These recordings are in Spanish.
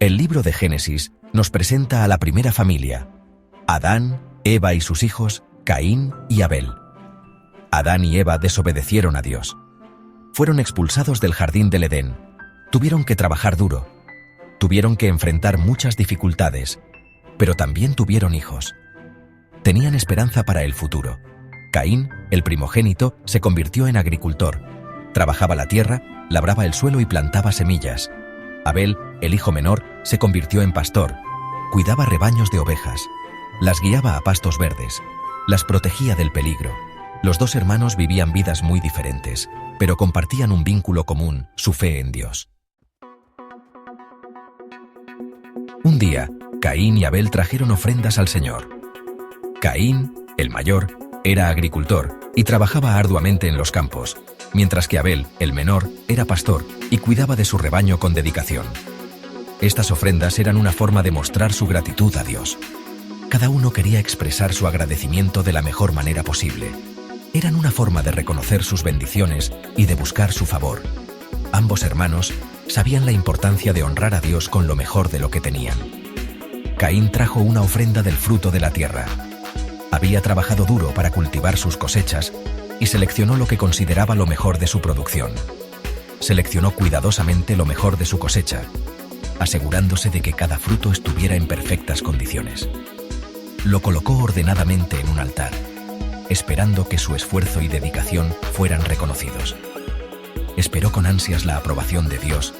El libro de Génesis nos presenta a la primera familia: Adán, Eva y sus hijos, Caín y Abel. Adán y Eva desobedecieron a Dios. Fueron expulsados del jardín del Edén. Tuvieron que trabajar duro. Tuvieron que enfrentar muchas dificultades, pero también tuvieron hijos. Tenían esperanza para el futuro. Caín, el primogénito, se convirtió en agricultor. Trabajaba la tierra, labraba el suelo y plantaba semillas. Abel, el hijo menor, se convirtió en pastor. Cuidaba rebaños de ovejas. Las guiaba a pastos verdes. Las protegía del peligro. Los dos hermanos vivían vidas muy diferentes, pero compartían un vínculo común: su fe en Dios. Un día, Caín y Abel trajeron ofrendas al Señor. Caín, el mayor, era agricultor y trabajaba arduamente en los campos, mientras que Abel, el menor, era pastor y cuidaba de su rebaño con dedicación. Estas ofrendas eran una forma de mostrar su gratitud a Dios. Cada uno quería expresar su agradecimiento de la mejor manera posible. Eran una forma de reconocer sus bendiciones y de buscar su favor. Ambos hermanos sabían la importancia de honrar a Dios con lo mejor de lo que tenían. Caín trajo una ofrenda del fruto de la tierra. Había trabajado duro para cultivar sus cosechas y seleccionó lo que consideraba lo mejor de su producción. Seleccionó cuidadosamente lo mejor de su cosecha, asegurándose de que cada fruto estuviera en perfectas condiciones. Lo colocó ordenadamente en un altar, esperando que su esfuerzo y dedicación fueran reconocidos. Esperó con ansias la aprobación de Dios,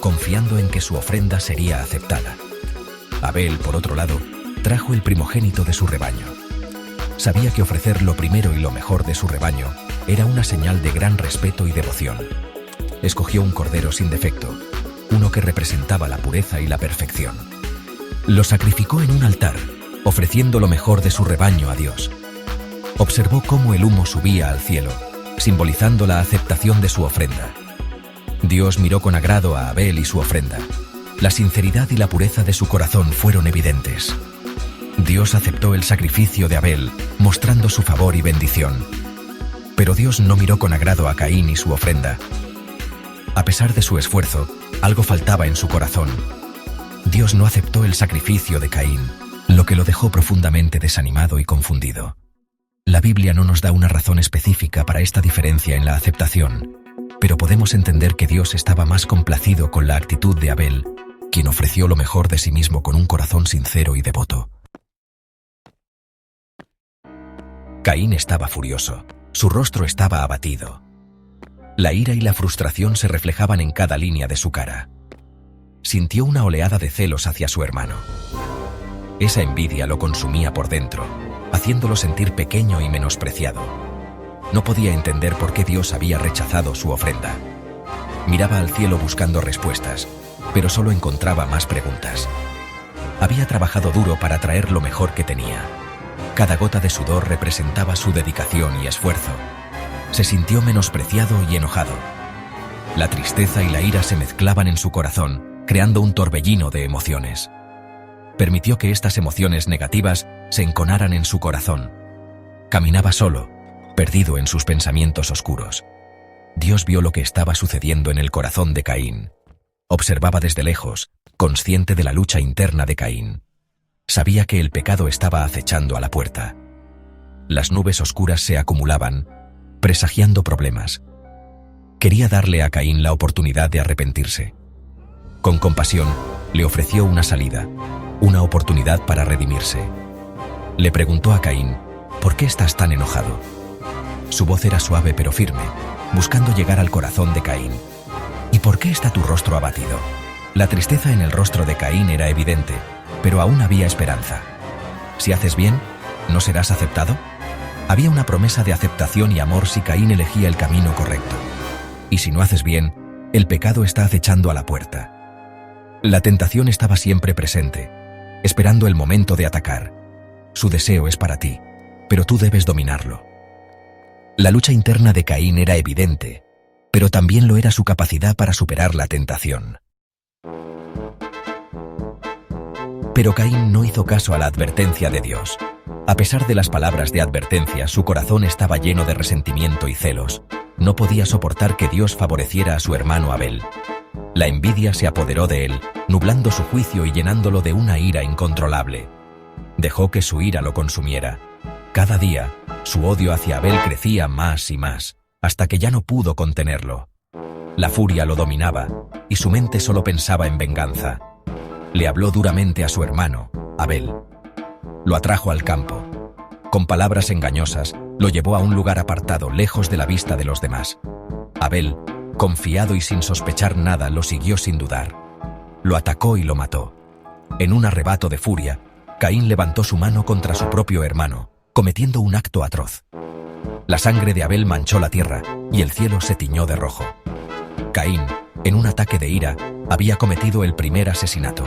confiando en que su ofrenda sería aceptada. Abel, por otro lado, trajo el primogénito de su rebaño. Sabía que ofrecer lo primero y lo mejor de su rebaño era una señal de gran respeto y devoción. Escogió un cordero sin defecto, uno que representaba la pureza y la perfección. Lo sacrificó en un altar, ofreciendo lo mejor de su rebaño a Dios. Observó cómo el humo subía al cielo, simbolizando la aceptación de su ofrenda. Dios miró con agrado a Abel y su ofrenda. La sinceridad y la pureza de su corazón fueron evidentes. Dios aceptó el sacrificio de Abel, mostrando su favor y bendición. Pero Dios no miró con agrado a Caín y su ofrenda. A pesar de su esfuerzo, algo faltaba en su corazón. Dios no aceptó el sacrificio de Caín, lo que lo dejó profundamente desanimado y confundido. La Biblia no nos da una razón específica para esta diferencia en la aceptación, pero podemos entender que Dios estaba más complacido con la actitud de Abel, quien ofreció lo mejor de sí mismo con un corazón sincero y devoto. Caín estaba furioso. Su rostro estaba abatido. La ira y la frustración se reflejaban en cada línea de su cara. Sintió una oleada de celos hacia su hermano. Esa envidia lo consumía por dentro, haciéndolo sentir pequeño y menospreciado. No podía entender por qué Dios había rechazado su ofrenda. Miraba al cielo buscando respuestas, pero solo encontraba más preguntas. Había trabajado duro para traer lo mejor que tenía. Cada gota de sudor representaba su dedicación y esfuerzo. Se sintió menospreciado y enojado. La tristeza y la ira se mezclaban en su corazón, creando un torbellino de emociones. Permitió que estas emociones negativas se enconaran en su corazón. Caminaba solo, perdido en sus pensamientos oscuros. Dios vio lo que estaba sucediendo en el corazón de Caín. Observaba desde lejos, consciente de la lucha interna de Caín. Sabía que el pecado estaba acechando a la puerta. Las nubes oscuras se acumulaban, presagiando problemas. Quería darle a Caín la oportunidad de arrepentirse. Con compasión, le ofreció una salida, una oportunidad para redimirse. Le preguntó a Caín: ¿por qué estás tan enojado? Su voz era suave pero firme, buscando llegar al corazón de Caín. ¿Y por qué está tu rostro abatido? La tristeza en el rostro de Caín era evidente, pero aún había esperanza. Si haces bien, ¿no serás aceptado? Había una promesa de aceptación y amor si Caín elegía el camino correcto. Y si no haces bien, el pecado está acechando a la puerta. La tentación estaba siempre presente, esperando el momento de atacar. Su deseo es para ti, pero tú debes dominarlo. La lucha interna de Caín era evidente, pero también lo era su capacidad para superar la tentación. Pero Caín no hizo caso a la advertencia de Dios. A pesar de las palabras de advertencia, su corazón estaba lleno de resentimiento y celos. No podía soportar que Dios favoreciera a su hermano Abel. La envidia se apoderó de él, nublando su juicio y llenándolo de una ira incontrolable. Dejó que su ira lo consumiera. Cada día, su odio hacia Abel crecía más y más, hasta que ya no pudo contenerlo. La furia lo dominaba, y su mente solo pensaba en venganza. Le habló duramente a su hermano, Abel. Lo atrajo al campo. Con palabras engañosas, lo llevó a un lugar apartado, lejos de la vista de los demás. Abel, confiado y sin sospechar nada, lo siguió sin dudar. Lo atacó y lo mató. En un arrebato de furia, Caín levantó su mano contra su propio hermano, cometiendo un acto atroz. La sangre de Abel manchó la tierra, y el cielo se tiñó de rojo. Caín, en un ataque de ira, había cometido el primer asesinato.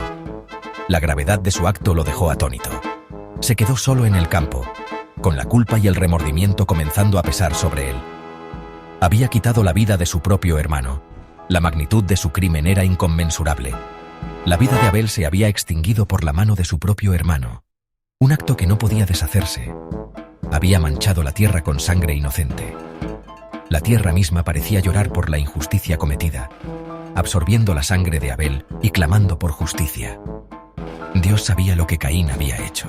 La gravedad de su acto lo dejó atónito. Se quedó solo en el campo, con la culpa y el remordimiento comenzando a pesar sobre él. Había quitado la vida de su propio hermano. La magnitud de su crimen era inconmensurable. La vida de Abel se había extinguido por la mano de su propio hermano. Un acto que no podía deshacerse. Había manchado la tierra con sangre inocente. La tierra misma parecía llorar por la injusticia cometida, absorbiendo la sangre de Abel y clamando por justicia. Dios sabía lo que Caín había hecho.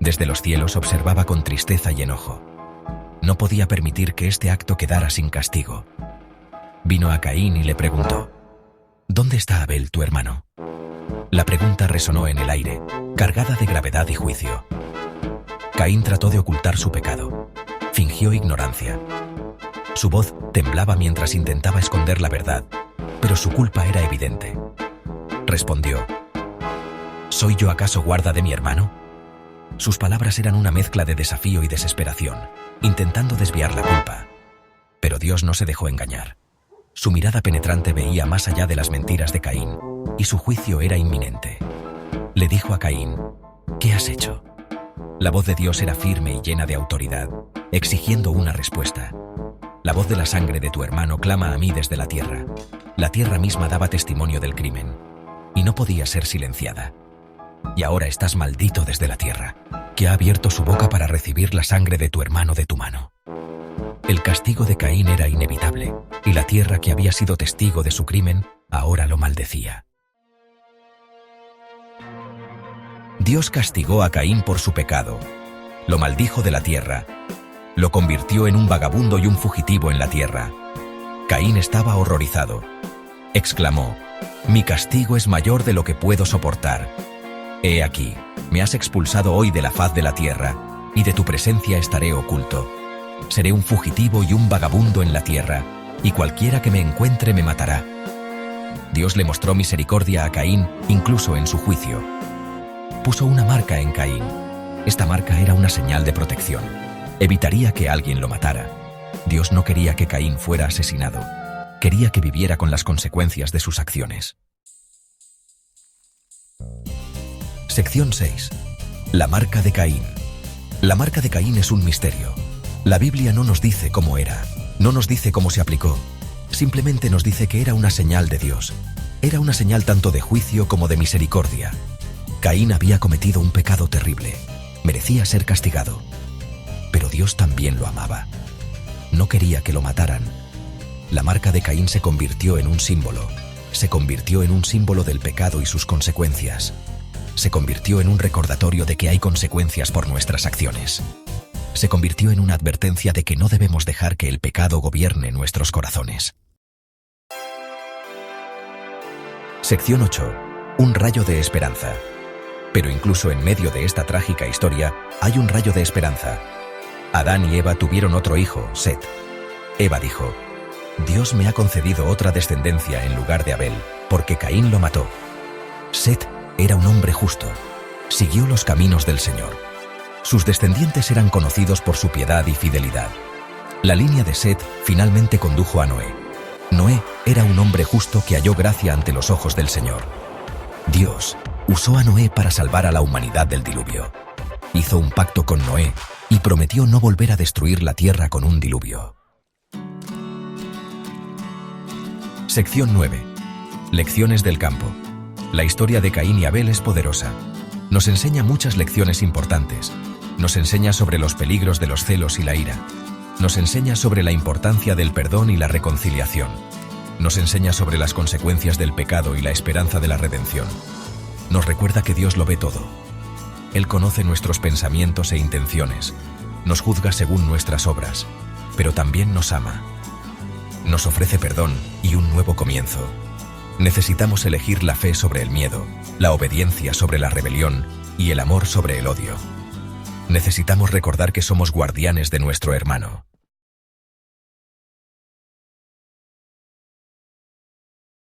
Desde los cielos observaba con tristeza y enojo. No podía permitir que este acto quedara sin castigo. Vino a Caín y le preguntó: ¿Dónde está Abel, tu hermano? La pregunta resonó en el aire, cargada de gravedad y juicio. Caín trató de ocultar su pecado. Fingió ignorancia. Su voz temblaba mientras intentaba esconder la verdad, pero su culpa era evidente. Respondió: ¿Soy yo acaso guarda de mi hermano? Sus palabras eran una mezcla de desafío y desesperación, intentando desviar la culpa. Pero Dios no se dejó engañar. Su mirada penetrante veía más allá de las mentiras de Caín, y su juicio era inminente. Le dijo a Caín: ¿Qué has hecho? La voz de Dios era firme y llena de autoridad, exigiendo una respuesta. La voz de la sangre de tu hermano clama a mí desde la tierra. La tierra misma daba testimonio del crimen, y no podía ser silenciada. Y ahora estás maldito desde la tierra, que ha abierto su boca para recibir la sangre de tu hermano de tu mano. El castigo de Caín era inevitable, y la tierra que había sido testigo de su crimen, ahora lo maldecía. Dios castigó a Caín por su pecado. Lo maldijo de la tierra. Lo convirtió en un vagabundo y un fugitivo en la tierra. Caín estaba horrorizado. Exclamó: «Mi castigo es mayor de lo que puedo soportar. He aquí, me has expulsado hoy de la faz de la tierra, y de tu presencia estaré oculto. Seré un fugitivo y un vagabundo en la tierra, y cualquiera que me encuentre me matará». Dios le mostró misericordia a Caín, incluso en su juicio. Puso una marca en Caín. Esta marca era una señal de protección. Evitaría que alguien lo matara. Dios no quería que Caín fuera asesinado. Quería que viviera con las consecuencias de sus acciones. Sección 6. La marca de Caín. La marca de Caín es un misterio. La Biblia no nos dice cómo era, no nos dice cómo se aplicó. Simplemente nos dice que era una señal de Dios. Era una señal tanto de juicio como de misericordia. Caín había cometido un pecado terrible. Merecía ser castigado. Pero Dios también lo amaba. No quería que lo mataran. La marca de Caín se convirtió en un símbolo. Se convirtió en un símbolo del pecado y sus consecuencias. Se convirtió en un recordatorio de que hay consecuencias por nuestras acciones. Se convirtió en una advertencia de que no debemos dejar que el pecado gobierne nuestros corazones. Sección 8. Un rayo de esperanza. Pero incluso en medio de esta trágica historia, hay un rayo de esperanza. Adán y Eva tuvieron otro hijo, Set. Eva dijo: «Dios me ha concedido otra descendencia en lugar de Abel, porque Caín lo mató». Set era un hombre justo. Siguió los caminos del Señor. Sus descendientes eran conocidos por su piedad y fidelidad. La línea de Set finalmente condujo a Noé. Noé era un hombre justo que halló gracia ante los ojos del Señor. Dios usó a Noé para salvar a la humanidad del diluvio. Hizo un pacto con Noé y prometió no volver a destruir la tierra con un diluvio. Sección 9. Lecciones del campo. La historia de Caín y Abel es poderosa. Nos enseña muchas lecciones importantes. Nos enseña sobre los peligros de los celos y la ira. Nos enseña sobre la importancia del perdón y la reconciliación. Nos enseña sobre las consecuencias del pecado y la esperanza de la redención. Nos recuerda que Dios lo ve todo. Él conoce nuestros pensamientos e intenciones, nos juzga según nuestras obras, pero también nos ama. Nos ofrece perdón y un nuevo comienzo. Necesitamos elegir la fe sobre el miedo, la obediencia sobre la rebelión y el amor sobre el odio. Necesitamos recordar que somos guardianes de nuestro hermano.